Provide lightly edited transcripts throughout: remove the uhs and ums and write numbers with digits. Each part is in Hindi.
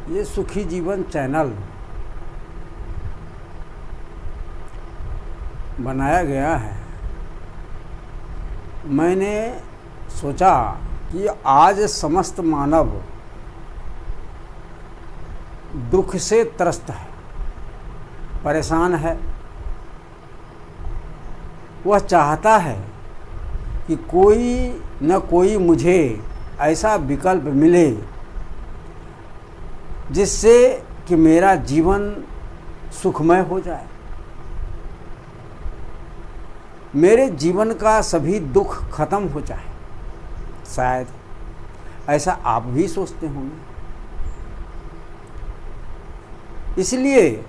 ये सुखी जीवन चैनल बनाया गया है। मैंने सोचा कि आज समस्त मानव दुख से त्रस्त है, परेशान है। वह चाहता है कि कोई न कोई मुझे ऐसा विकल्प मिले जिससे कि मेरा जीवन सुखमय हो जाए, मेरे जीवन का सभी दुख खत्म हो जाए। शायद ऐसा आप भी सोचते होंगे। इसलिए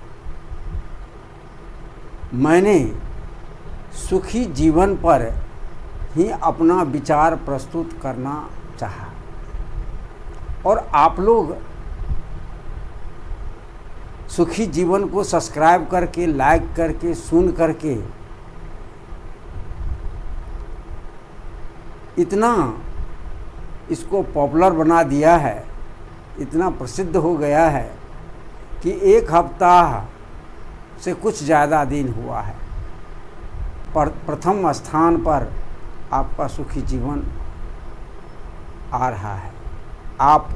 मैंने सुखी जीवन पर ही अपना विचार प्रस्तुत करना चाहा और आप लोग सुखी जीवन को सब्सक्राइब करके, लाइक करके, सुन करके इतना इसको पॉपुलर बना दिया है, इतना प्रसिद्ध हो गया है कि एक हफ्ता से कुछ ज़्यादा दिन हुआ है। प्रथम स्थान पर आपका सुखी जीवन आ रहा है। आप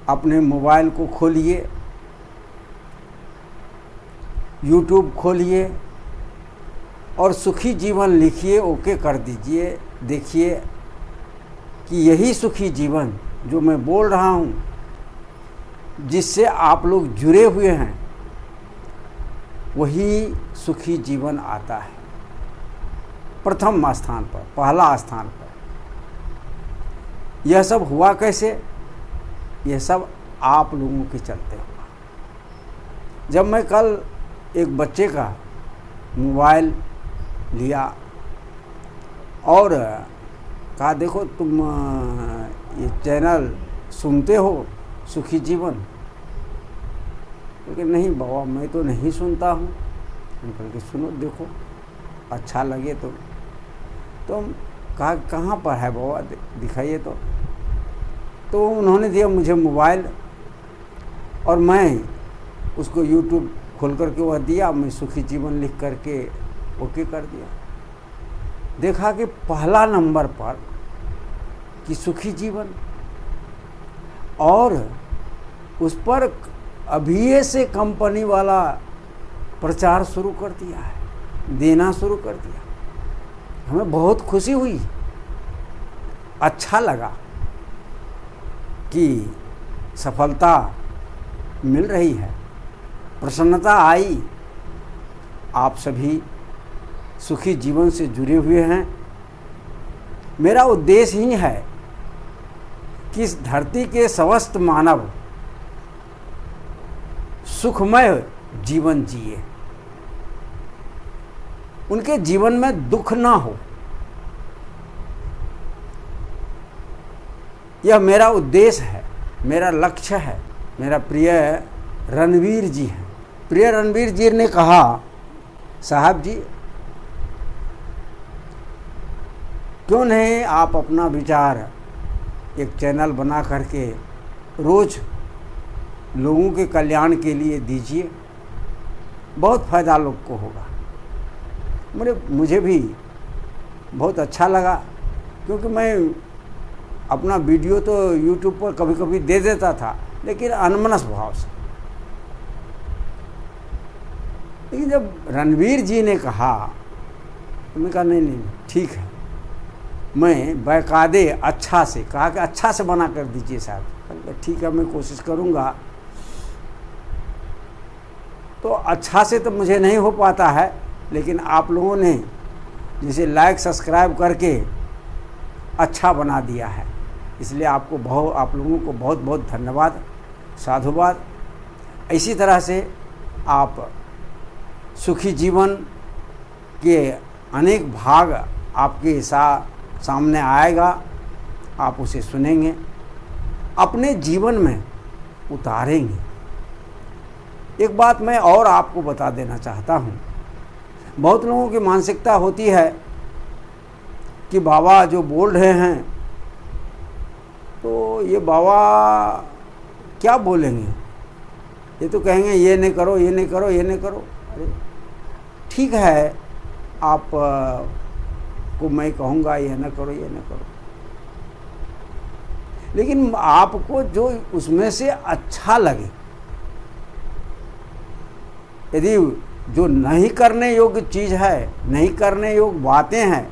अपने मोबाइल को खोलिए, YouTube खोलिए और सुखी जीवन लिखिए, ओके कर दीजिए। देखिए कि यही सुखी जीवन जो मैं बोल रहा हूँ, जिससे आप लोग जुड़े हुए हैं, वही सुखी जीवन आता है प्रथम स्थान पर, पहला स्थान पर। यह सब हुआ कैसे? यह सब आप लोगों के चलते हुआ। जब मैं कल एक बच्चे का मोबाइल लिया और कहा, देखो तुम ये चैनल सुनते हो सुखी जीवन? लेकिन नहीं बाबा, मैं तो नहीं सुनता हूँ। हम कह सुनो, देखो अच्छा लगे तो कहा कहाँ पर है बाबा, दिखाइए। तो उन्होंने दिया मुझे मोबाइल और मैं उसको YouTube खोल करके वह दिया। मैं सुखी जीवन लिख करके ओके कर दिया। देखा कि पहला नंबर पर कि सुखी जीवन, और उस पर अभी से कंपनी वाला प्रचार शुरू कर दिया है, देना शुरू कर दिया। हमें बहुत खुशी हुई, अच्छा लगा कि सफलता मिल रही है, प्रसन्नता आई। आप सभी सुखी जीवन से जुड़े हुए हैं। मेरा उद्देश्य ही है कि इस धरती के समस्त मानव सुखमय जीवन जिए, उनके जीवन में दुख ना हो। यह मेरा उद्देश्य है, मेरा लक्ष्य है। मेरा प्रिय रणवीर जी हैं। प्रिय रणवीर जी ने कहा, साहब जी क्यों नहीं आप अपना विचार एक चैनल बना करके रोज़ लोगों के कल्याण के लिए दीजिए, बहुत फ़ायदा लोग को होगा। मुझे भी बहुत अच्छा लगा, क्योंकि मैं अपना वीडियो तो YouTube पर कभी कभी दे देता था, लेकिन अनमनस भाव से। लेकिन जब रणवीर जी ने कहा तो मैं कहा नहीं ठीक है, मैं बाकायदे अच्छा से कहा कि अच्छा से बना कर दीजिए साहब। ठीक है, मैं कोशिश करूँगा। तो अच्छा से तो मुझे नहीं हो पाता है, लेकिन आप लोगों ने जिसे लाइक सब्सक्राइब करके अच्छा बना दिया है, इसलिए आप लोगों को बहुत बहुत धन्यवाद, साधुवाद। इसी तरह से आप सुखी जीवन के अनेक भाग आपके सामने आएगा, आप उसे सुनेंगे, अपने जीवन में उतारेंगे। एक बात मैं और आपको बता देना चाहता हूँ। बहुत लोगों की मानसिकता होती है कि बाबा जो बोल रहे हैं, तो ये बाबा क्या बोलेंगे? ये तो कहेंगे ये नहीं करो, ये नहीं करो, ये नहीं करो। अरे ठीक है, आप को मैं कहूँगा ये न करो, ये न करो, लेकिन आपको जो उसमें से अच्छा लगे, यदि जो नहीं करने योग्य चीज़ है, नहीं करने योग्य बातें हैं,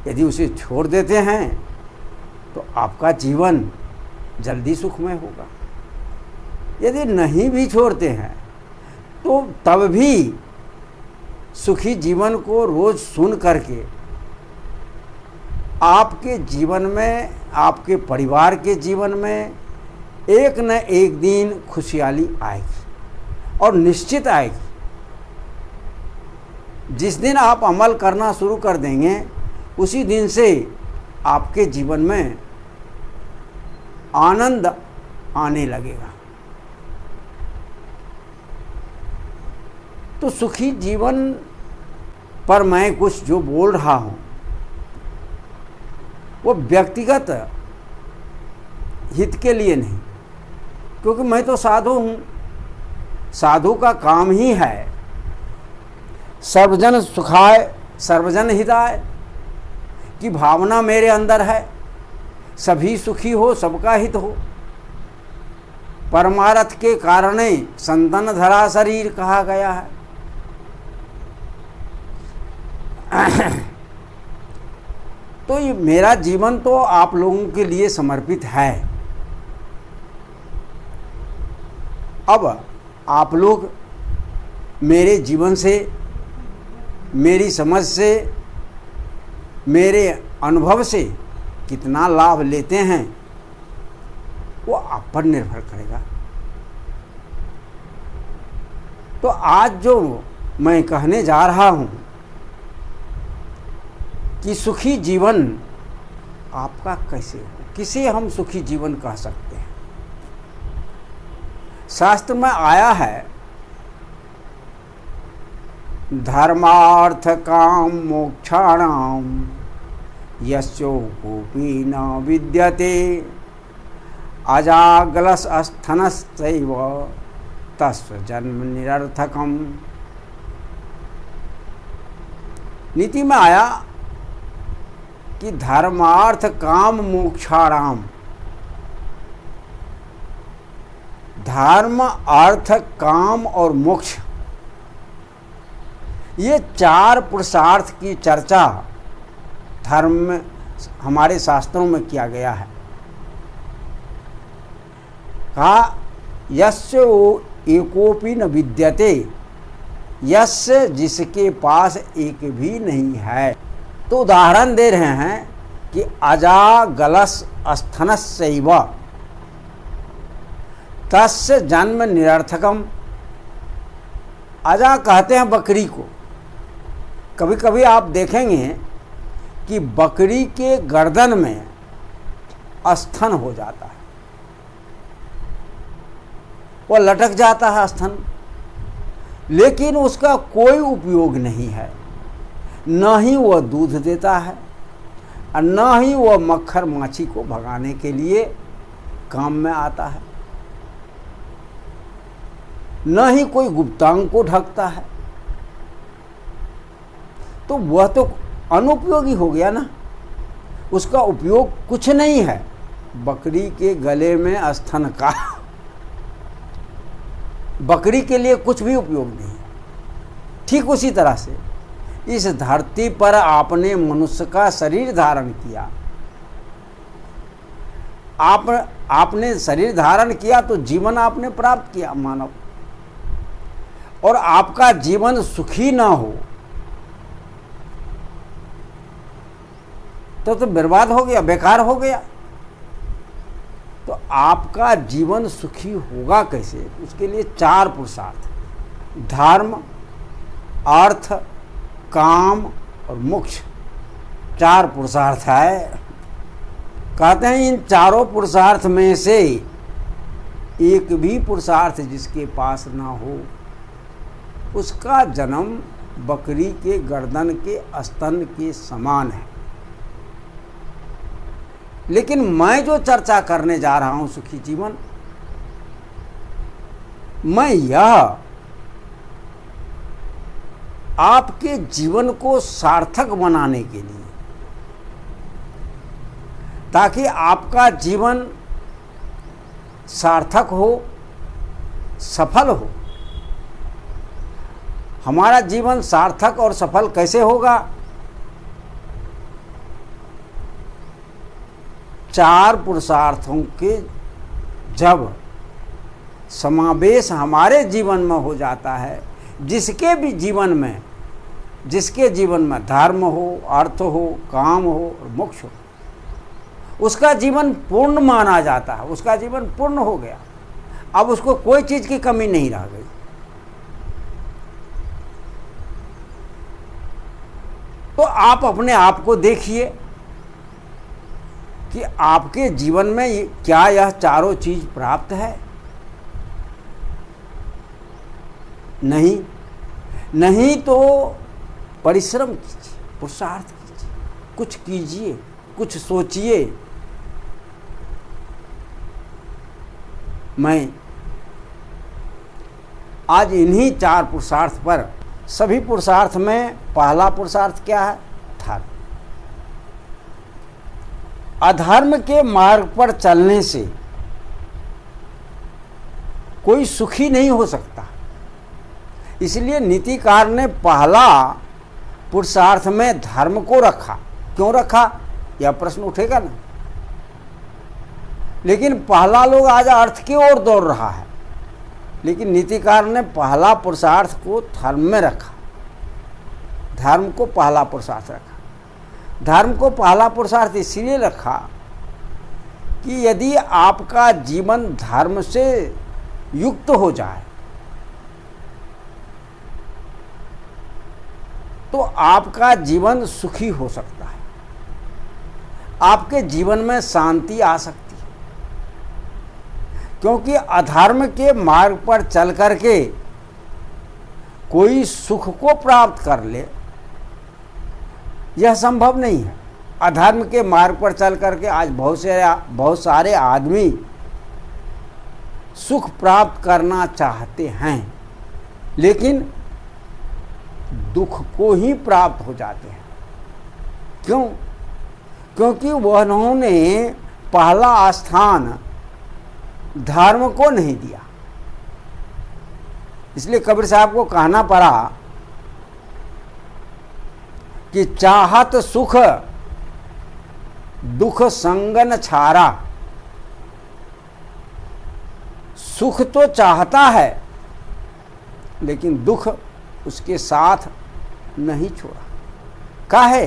यदि उसे छोड़ देते हैं तो आपका जीवन जल्दी सुखमय होगा। यदि नहीं भी छोड़ते हैं तो तब भी सुखी जीवन को रोज सुन करके आपके जीवन में, आपके परिवार के जीवन में एक न एक दिन खुशहाली आएगी और निश्चित आएगी। जिस दिन आप अमल करना शुरू कर देंगे उसी दिन से आपके जीवन में आनंद आने लगेगा। तो सुखी जीवन पर मैं कुछ जो बोल रहा हूँ वो व्यक्तिगत हित के लिए नहीं, क्योंकि मैं तो साधु हूँ। साधु का काम ही है सर्वजन सुखाय सर्वजन हिताय की भावना मेरे अंदर है, सभी सुखी हो, सबका हित हो। परमार्थ के कारणे संतन धरा शरीर कहा गया है। तो ये मेरा जीवन तो आप लोगों के लिए समर्पित है। अब आप लोग मेरे जीवन से, मेरी समझ से, मेरे अनुभव से कितना लाभ लेते हैं वो आप पर निर्भर करेगा। तो आज जो मैं कहने जा रहा हूँ कि सुखी जीवन आपका कैसे हो, किसे हम सुखी जीवन कह सकते हैं। शास्त्र में आया है धर्मार्थ काम मोक्षाणाम यस्योपि न विद्यते अजागलस अस्थनस्तैव तस्य जन्म निरर्थकम। नीति में आया कि धर्मार्थ काम मोक्षाणाम, धर्म अर्थ काम और मोक्ष, ये चार पुरुषार्थ की चर्चा धर्म में हमारे शास्त्रों में किया गया है। कहा यस्य एकोपि न विद्यते, यस्य जिसके पास एक भी नहीं है। तो उदाहरण दे रहे हैं कि अजागलस अस्थनस्यैव तस्य जन्म निरर्थकम। अजा कहते हैं बकरी को। कभी कभी आप देखेंगे कि बकरी के गर्दन में स्तन हो जाता है, वो लटक जाता है स्तन, लेकिन उसका कोई उपयोग नहीं है। न ही वह दूध देता है और न ही वह मक्खर माछी को भगाने के लिए काम में आता है, न ही कोई गुप्तांग को ढकता है। तो वह तो अनुपयोगी हो गया ना, उसका उपयोग कुछ नहीं है। बकरी के गले में स्तन का बकरी के लिए कुछ भी उपयोग नहीं। ठीक उसी तरह से इस धरती पर आपने मनुष्य का शरीर धारण किया, आपने शरीर धारण किया तो जीवन आपने प्राप्त किया मानव, और आपका जीवन सुखी ना हो तो बर्बाद हो गया, बेकार हो गया। तो आपका जीवन सुखी होगा कैसे? उसके लिए चार पुरुषार्थ, धर्म अर्थ काम और मोक्ष, चार पुरुषार्थ है। कहते हैं इन चारों पुरुषार्थ में से एक भी पुरुषार्थ जिसके पास ना हो उसका जन्म बकरी के गर्दन के स्तन के समान है। लेकिन मैं जो चर्चा करने जा रहा हूँ सुखी जीवन, मैं यह आपके जीवन को सार्थक बनाने के लिए, ताकि आपका जीवन सार्थक हो, सफल हो। हमारा जीवन सार्थक और सफल कैसे होगा? 4 पुरुषार्थों के जब समावेश हमारे जीवन में हो जाता है, जिसके जीवन में धर्म हो, अर्थ हो, काम हो और मोक्ष हो, उसका जीवन पूर्ण माना जाता है। उसका जीवन पूर्ण हो गया, अब उसको कोई चीज की कमी नहीं रह गई। तो आप अपने आप को देखिए कि आपके जीवन में क्या यह चारों चीज प्राप्त है? नहीं तो परिश्रम कीजिए, पुरुषार्थ कीजिए, कुछ कीजिए, कुछ सोचिए। मैं आज इन्हीं 4 पुरुषार्थ पर, सभी पुरुषार्थ में पहला पुरुषार्थ क्या है? धर्म। अधर्म के मार्ग पर चलने से कोई सुखी नहीं हो सकता। इसलिए नीतिकार ने पहला पुरुषार्थ में धर्म को रखा। क्यों रखा? यह प्रश्न उठेगा ना। लेकिन पहला लोग आज अर्थ की ओर दौड़ रहा है, लेकिन नीतिकार ने पहला पुरुषार्थ को धर्म में रखा। धर्म को पहला पुरुषार्थ रखा। धर्म को पहला पुरुषार्थ इसलिए रखा कि यदि आपका जीवन धर्म से युक्त हो जाए तो आपका जीवन सुखी हो सकता है, आपके जीवन में शांति आ सकती है। क्योंकि अधर्म के मार्ग पर चल करके कोई सुख को प्राप्त कर ले, यह संभव नहीं है। अधर्म के मार्ग पर चल करके आज बहुत सारे आदमी सुख प्राप्त करना चाहते हैं, लेकिन दुख को ही प्राप्त हो जाते हैं। क्यों? क्योंकि उन्होंने पहला स्थान धर्म को नहीं दिया। इसलिए कबीर साहब को कहना पड़ा कि चाहत सुख दुख संगन छारा। सुख तो चाहता है, लेकिन दुख उसके साथ नहीं छोड़ा। काहे?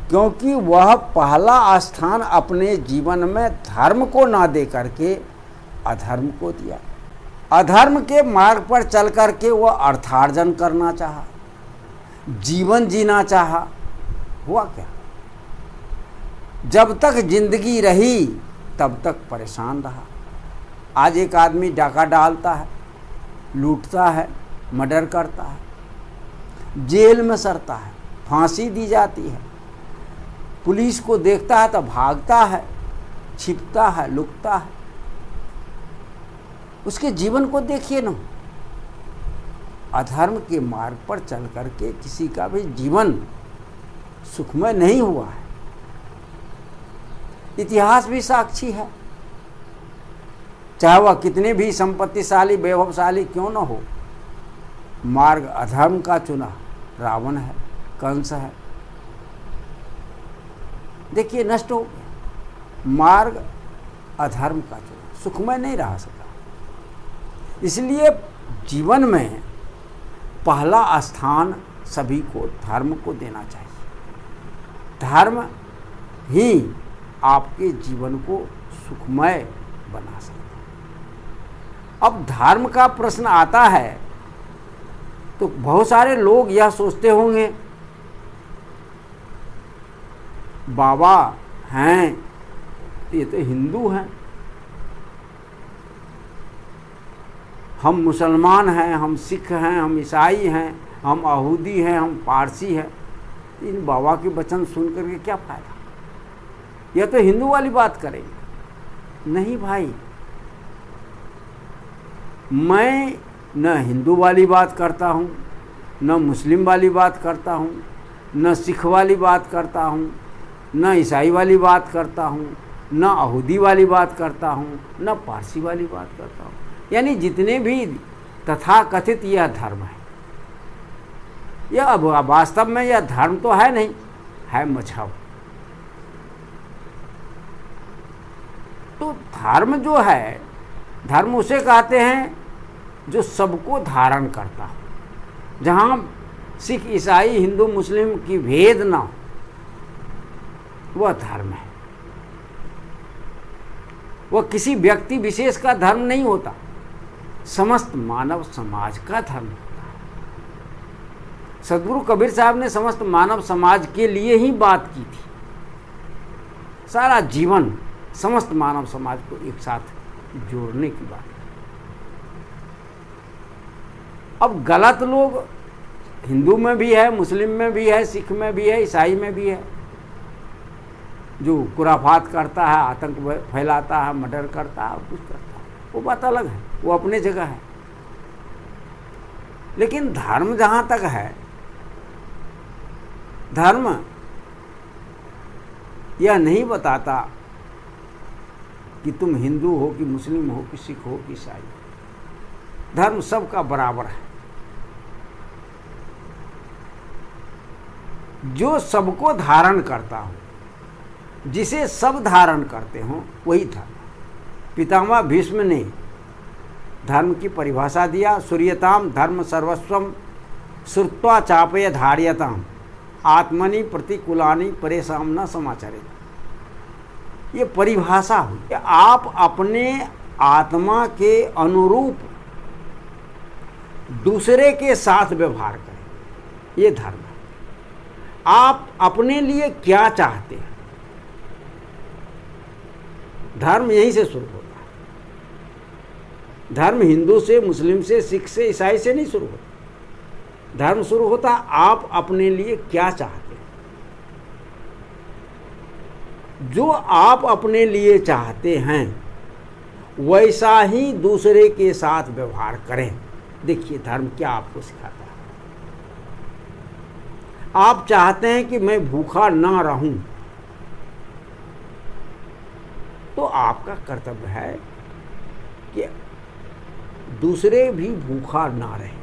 क्योंकि वह पहला स्थान अपने जीवन में धर्म को ना दे करके अधर्म को दिया। अधर्म के मार्ग पर चल करके वह अर्थार्जन करना चाहा, जीवन जीना चाहा। हुआ क्या? जब तक जिंदगी रही तब तक परेशान रहा। आज एक आदमी डाका डालता है, लूटता है, मर्डर करता है, जेल में सड़ता है, फांसी दी जाती है, पुलिस को देखता है तो भागता है, छिपता है, लुकता है। उसके जीवन को देखिए ना। अधर्म के मार्ग पर चल करके किसी का भी जीवन सुखमय नहीं हुआ है। इतिहास भी साक्षी है। चाहे वह कितने भी संपत्तिशाली, वैभवशाली क्यों न हो, मार्ग अधर्म का चुना। रावण है, कंस है, देखिए नष्ट हो गया। मार्ग अधर्म का चुना, सुखमय नहीं रह सका। इसलिए जीवन में पहला स्थान सभी को धर्म को देना चाहिए। धर्म ही आपके जीवन को सुखमय बना सकता है। अब धर्म का प्रश्न आता है तो बहुत सारे लोग यह सोचते होंगे, बाबा हैं ये तो हिंदू हैं, हम मुसलमान हैं, हम सिख हैं, हम ईसाई हैं, हम यहूदी हैं, हम पारसी हैं। इन बाबा के वचन सुन करके क्या फायदा? यह तो हिंदू वाली बात करेंगे। नहीं भाई, मैं न हिंदू वाली बात करता हूँ, न मुस्लिम वाली बात करता हूँ, न सिख वाली बात करता हूँ, न ईसाई वाली बात करता हूँ, न यहूदी वाली बात करता हूँ, न पारसी वाली बात करता हूँ। यानी जितने भी तथाकथित यह धर्म है, यह अब वास्तव में यह धर्म तो है नहीं, है मजहब। तो धर्म जो है, धर्म उसे कहते हैं जो सबको धारण करता हो, जहाँ सिख ईसाई हिंदू मुस्लिम की भेद ना हो, वह धर्म है। वह किसी व्यक्ति विशेष का धर्म नहीं होता, समस्त मानव समाज का धर्म होता है। सदगुरु कबीर साहब ने समस्त मानव समाज के लिए ही बात की थी। सारा जीवन समस्त मानव समाज को एक साथ जोड़ने की बात है। अब गलत लोग हिंदू में भी है, मुस्लिम में भी है, सिख में भी है, ईसाई में भी है, जो खुराफात करता है, आतंक फैलाता है, मर्डर करता है, कुछ करता है, वो बात अलग है, वो अपने जगह है। लेकिन धर्म जहाँ तक है, धर्म यह नहीं बताता कि तुम हिंदू हो कि मुस्लिम हो कि सिख हो कि ईसाई। धर्म सबका बराबर है। जो सबको धारण करता हो, जिसे सब धारण करते हो, वही धर्म। पितामह भीष्म ने धर्म की परिभाषा दिया, सूर्यताम धर्म सर्वस्वम श्रुत्वा चापय धार्यताम आत्मनि प्रतिकूलानि परेशान न समाचरित। ये परिभाषा हुई कि आप अपने आत्मा के अनुरूप दूसरे के साथ व्यवहार करें, ये धर्म है। आप अपने लिए क्या चाहते हैं, धर्म यहीं से शुरू होता है। धर्म हिंदू से, मुस्लिम से, सिख से, ईसाई से नहीं शुरू होता। धर्म शुरू होता है आप अपने लिए क्या चाहते हैं। जो आप अपने लिए चाहते हैं वैसा ही दूसरे के साथ व्यवहार करें। देखिए धर्म क्या आपको सिखाता है। आप चाहते हैं कि मैं भूखा ना रहूं, तो आपका कर्तव्य है कि दूसरे भी भूखा ना रहे।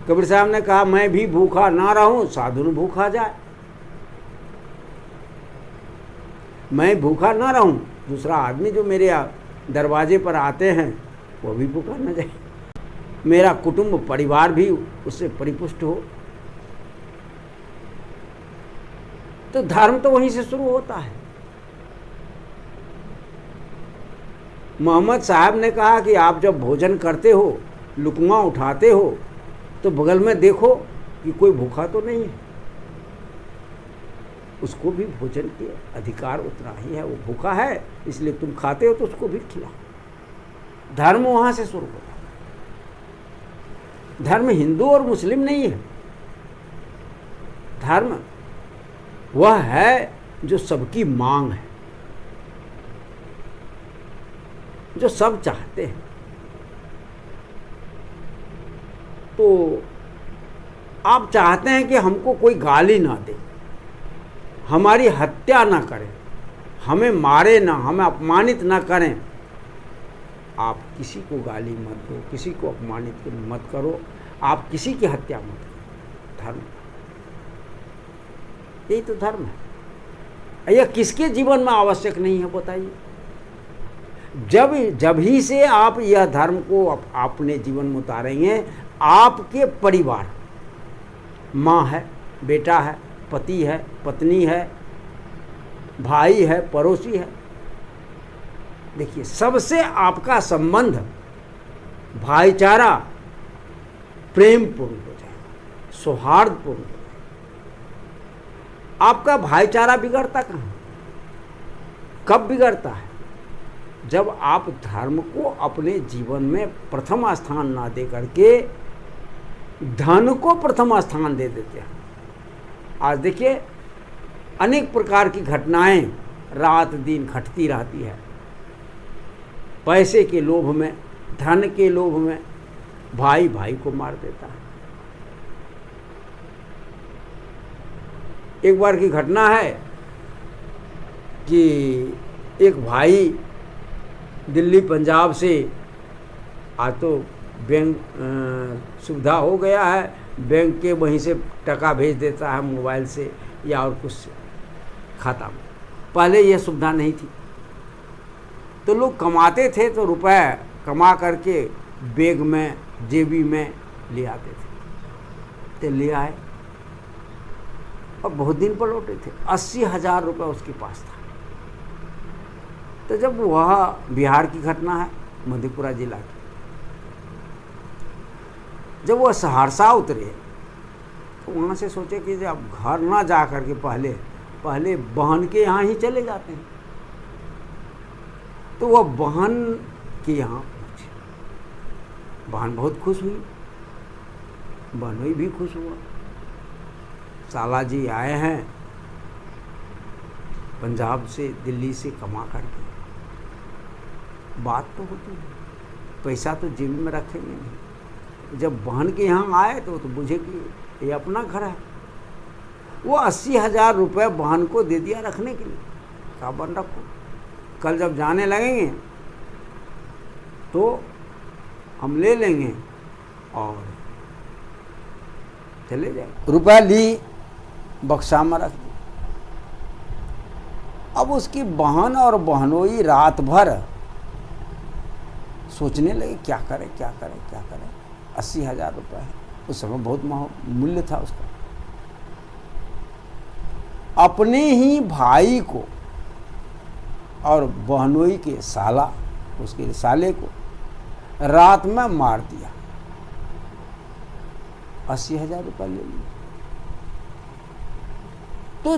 कबीर साहब ने कहा मैं भी भूखा ना रहूं, साधु न भूखा जाए। मैं भूखा ना रहूं, दूसरा आदमी जो मेरे दरवाजे पर आते हैं वो भी भूखा न जाए, मेरा कुटुंब परिवार भी उससे परिपुष्ट हो। तो धर्म तो वहीं से शुरू होता है। मोहम्मद साहब ने कहा कि आप जब भोजन करते हो, लुकमा उठाते हो, तो बगल में देखो कि कोई भूखा तो नहीं है, उसको भी भोजन के अधिकार उतना ही है। वो भूखा है इसलिए तुम खाते हो तो उसको भी खिलाओ। धर्म वहां से शुरू होता है। धर्म हिंदू और मुस्लिम नहीं है। धर्म वह है जो सबकी मांग है, जो सब चाहते हैं। तो आप चाहते हैं कि हमको कोई गाली ना दे, हमारी हत्या ना करें, हमें मारे ना, हमें अपमानित ना करें। आप किसी को गाली मत दो, किसी को अपमानित मत करो, आप किसी की हत्या मत करो। धर्म, यही तो धर्म है। यह किसके जीवन में आवश्यक नहीं है बताइए। जब ही से आप यह धर्म को अपने जीवन में उतारेंगे, आपके परिवार, माँ है, बेटा है, पति है, पत्नी है, भाई है, पड़ोसी है, देखिए सबसे आपका संबंध भाईचारा प्रेमपूर्ण हो जाएगा, सौहार्दपूर्ण हो जाएगा। आपका भाईचारा बिगड़ता कहाँ? कब बिगड़ता है? जब आप धर्म को अपने जीवन में प्रथम स्थान ना दे करके धन को प्रथम स्थान दे देते हैं। आज देखिए अनेक प्रकार की घटनाएं रात दिन घटती रहती है। पैसे के लोभ में, धन के लोभ में भाई भाई को मार देता है। एक बार की घटना है कि एक भाई दिल्ली पंजाब से, आज तो बैंक सुविधा हो गया है, बैंक के वहीं से टका भेज देता है मोबाइल से या और कुछ से खाता में। पहले यह सुविधा नहीं थी, तो लोग कमाते थे तो रुपए कमा करके बैग में, जेबी में ले आते थे। तो ले आए और बहुत दिन पर लौटे थे। 80,000 रुपये उसके पास था। तो जब वह बिहार की घटना है, मधेपुरा जिला की, जब वह सहरसा उतरे तो वहाँ से सोचे कि अब घर ना जा कर के पहले बहन के यहाँ ही चले जाते हैं। तो वह बहन के यहाँ पहुँचे। बहन बहुत खुश हुई, बहनोई भी खुश हुआ। साला जी आए हैं पंजाब से, दिल्ली से कमा करके। बात तो होती है, पैसा तो जेब में रखेंगे नहीं। जब बहन के यहाँ आए तो बुझे कि ये अपना घर है। वो 80,000 रुपये बहन को दे दिया रखने के लिए। कहा बन रखो, कल जब जाने लगेंगे तो हम ले लेंगे और चले जाए। रुपया ली, बक्सा में रख दी। अब उसकी बहन और बहनोई रात भर सोचने लगे क्या करें क्या करें क्या करें। 80,000 रुपये है, उस समय बहुत मूल्य था उसका। अपने ही भाई को और बहनोई के साला, उसके साले को रात में मार दिया। 80,000 रुपये ले लिए। तो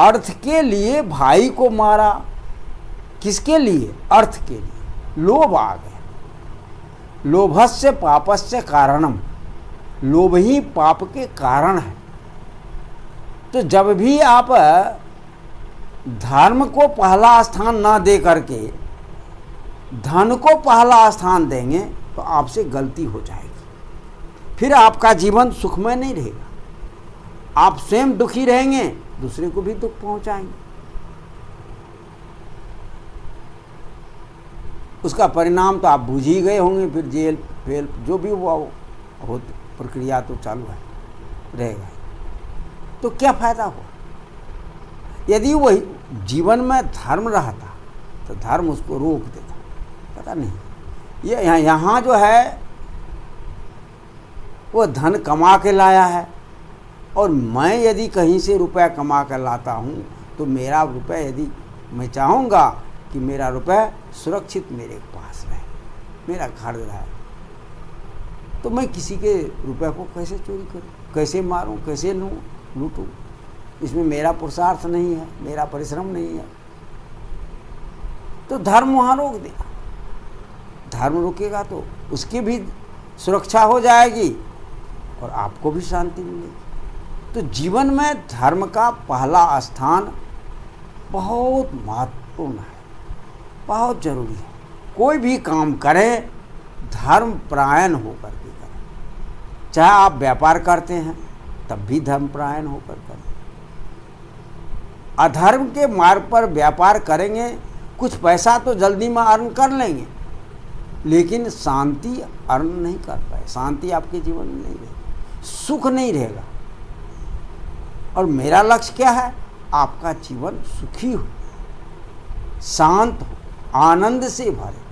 अर्थ के लिए भाई को मारा, किसके लिए? अर्थ के लिए। लोभ आ गया। लोभस्य पापस्य कारणम, लोभ ही पाप के कारण है। तो जब भी आप धर्म को पहला स्थान ना दे करके धन को पहला स्थान देंगे तो आपसे गलती हो जाएगी। फिर आपका जीवन सुखमय नहीं रहेगा। आप स्वयं दुखी रहेंगे, दूसरे को भी दुख पहुंचाएंगे। उसका परिणाम तो आप बुझ ही गए होंगे। फिर जेल फेल जो भी हुआ हो, प्रक्रिया तो चालू है, रहेगा। तो क्या फायदा हुआ? यदि वही जीवन में धर्म रहता तो धर्म उसको रोक देता। पता नहीं, ये यहाँ जो है वो धन कमा के लाया है, और मैं यदि कहीं से रुपया कमा कर लाता हूँ तो मेरा रुपया, यदि मैं चाहूँगा कि मेरा रुपया सुरक्षित मेरे पास रहे, मेरा घर रहे, तो मैं किसी के रुपये को कैसे चोरी करूँ, कैसे मारूँ, कैसे लूटूँ? इसमें मेरा पुरुषार्थ नहीं है, मेरा परिश्रम नहीं है। तो धर्म वहाँ रोक देगा। धर्म रुकेगा तो उसकी भी सुरक्षा हो जाएगी और आपको भी शांति मिलेगी। तो जीवन में धर्म का पहला स्थान बहुत महत्वपूर्ण है, बहुत जरूरी है। कोई भी काम करें धर्म परायण होकर के करें। चाहे आप व्यापार करते हैं तब भी धर्म परायण होकर करें। अधर्म के मार्ग पर व्यापार करेंगे, कुछ पैसा तो जल्दी में अर्न कर लेंगे, लेकिन शांति अर्न नहीं कर पाए, शांति आपके जीवन में नहीं रहेगी, सुख नहीं रहेगा। और मेरा लक्ष्य क्या है? आपका जीवन सुखी हो, शांत हो, आनंद से भरे।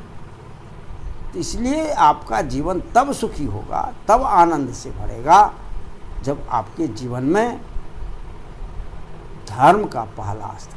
तो इसलिए आपका जीवन तब सुखी होगा, तब आनंद से भरेगा, जब आपके जीवन में धर्म का पहला स्थान